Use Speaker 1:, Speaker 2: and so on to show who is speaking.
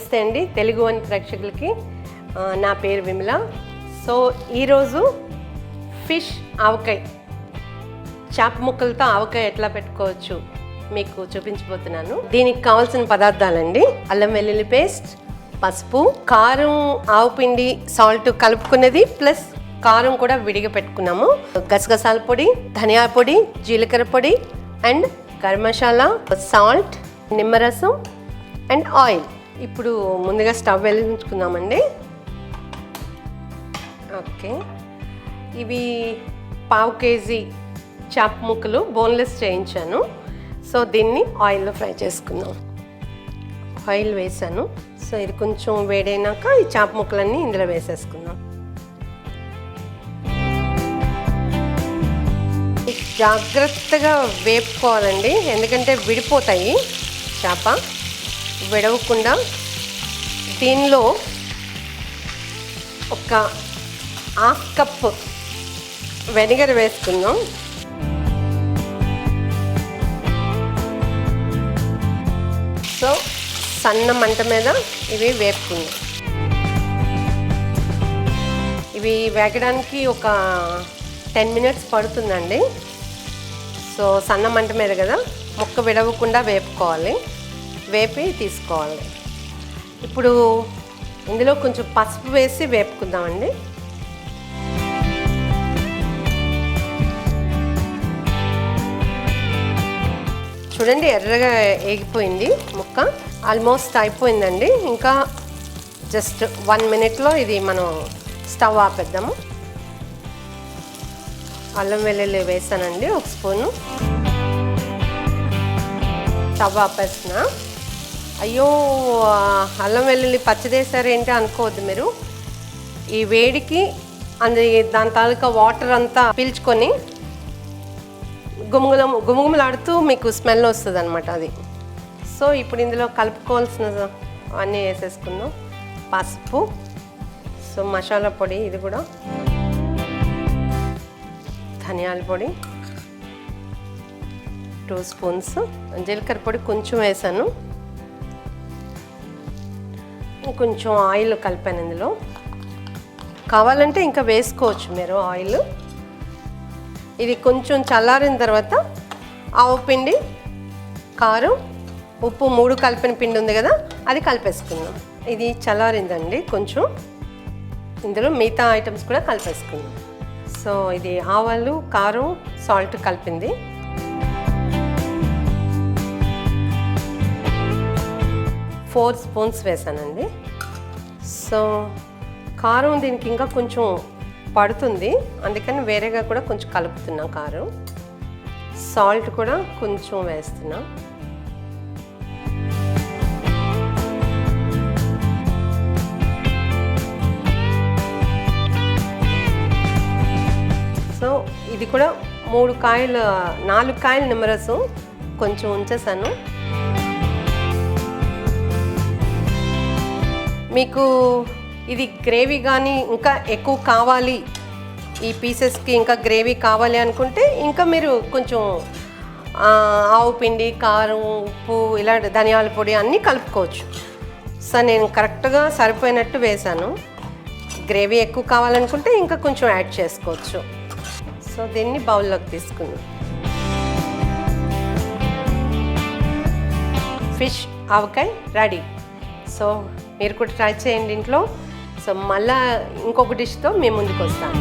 Speaker 1: నమస్తే అండి తెలుగు వన్ ప్రేక్షకులకి నా పేరు విమల. సో ఈరోజు ఫిష్ ఆవకాయ, చేప ముక్కలతో ఆవకాయ ఎట్లా పెట్టుకోవచ్చు మీకు చూపించబోతున్నాను. దీనికి కావాల్సిన పదార్థాలండి: అల్లం వెల్లుల్లి పేస్ట్, పసుపు, కారం, ఆవుపిండి, సాల్ట్ కలుపుకున్నది, ప్లస్ కారం కూడా విడిగా పెట్టుకున్నాము, గసగసాల పొడి, ధనియాల పొడి, జీలకర్ర పొడి అండ్ గరం మసాలా, సాల్ట్, నిమ్మరసం అండ్ ఆయిల్. ఇప్పుడు ముందుగా స్టవ్ వెలిగించుకుందామండి. ఓకే, ఇవి పావు కేజీ చేప ముక్కలు బోన్లెస్ చేయించాను. సో దీన్ని ఆయిల్లో ఫ్రై చేసుకుందాం. ఆయిల్ వేసాను. సో ఇది కొంచెం వేడైనాక ఈ చేప ముక్కలన్నీ ఇందులో వేసేసుకుందాం. జాగ్రత్తగా వేపుకోవాలండి, ఎందుకంటే విడిపోతాయి. చేప విడవకుండా దీనిలో ఒక హాఫ్ కప్ వెనిగర్ వేసుకుందాం. సో సన్న మంట మీద ఇవి వేపుకుందాం. ఇవి వేగడానికి ఒక 10 minutes పడుతుందండి. సో సన్న మంట మీద కదా, ముక్క విడవకుండా వేపుకోవాలి, వేపి తీసుకోవాలి. ఇప్పుడు ఇందులో కొంచెం పసుపు వేసి వేపుకుందామండి. చూడండి, ఎర్రగా ఏగిపోయింది ముక్క, ఆల్మోస్ట్ అయిపోయిందండి. ఇంకా జస్ట్ 1 minuteలో ఇది మనం స్టవ్ ఆపేద్దాము. అల్లం వెల్లుల్లి వేసానండి, 1 స్పూను. స్టవ్ ఆపేస్తున్నా. అయ్యో, అల్లం వెల్లుల్లి పచ్చిదేశారు ఏంటి అనుకోవద్దు మీరు. ఈ వేడికి దాని తాలూకా వాటర్ అంతా పీల్చుకొని గుమగుమలాడుతూ మీకు స్మెల్ వస్తుంది అనమాట అది. సో ఇప్పుడు ఇందులో కలుపుకోవాల్సిన అన్నీ వేసేసుకుందాం. పసుపు, సో మసాలా పొడి, ఇది కూడా ధనియాల పొడి 2 స్పూన్స్, జీలకర్ర పొడి కొంచెం వేసాను, కొంచెం ఆయిల్ కలిపాను ఇందులో. కావాలంటే ఇంకా వేసుకోవచ్చు మీరు ఆయిల్. ఇది కొంచెం చల్లారిన తర్వాత ఆవుపిండి, కారం, ఉప్పు 3 కలిపిన పిండి ఉంది కదా, అది కలిపేసుకుందాం. ఇది చల్లారిందండి కొంచెం. ఇందులో మిగతా ఐటమ్స్ కూడా కలిపేసుకుందాం. సో ఇది ఆవాలు, కారం, సాల్ట్ కలిపింది. ఫోర్ స్పూన్స్ వేసానండి. సో కారం దీనికి ఇంకా కొంచెం పడుతుంది, అందుకని వేరేగా కూడా కొంచెం కలుపుతున్నా కారం. సాల్ట్ కూడా కొంచెం వేస్తున్నా. సో ఇది కూడా 4 కాయల నిమ్మరసం కొంచెం ఉంచేసాను. మీకు ఇది గ్రేవీ కానీ ఇంకా ఎక్కువ కావాలి, ఈ పీసెస్కి ఇంకా గ్రేవీ కావాలి అనుకుంటే ఇంకా మీరు కొంచెం ఆవు పిండి, కారం, ఉప్పు, ఇలా ధనియాల పొడి అన్నీ కలుపుకోవచ్చు. సో నేను కరెక్ట్గా సరిపోయినట్టు వేసాను. గ్రేవీ ఎక్కువ కావాలనుకుంటే ఇంకా కొంచెం యాడ్ చేసుకోవచ్చు. సో దీన్ని బౌల్లోకి తీసుకుందాం. ఫిష్ ఆవకాయ రెడీ. సో మీరు కూడా ట్రై చేయండి ఇంట్లో. సో మళ్ళీ ఇంకొక డిష్తో మేము ముందుకు వస్తాను.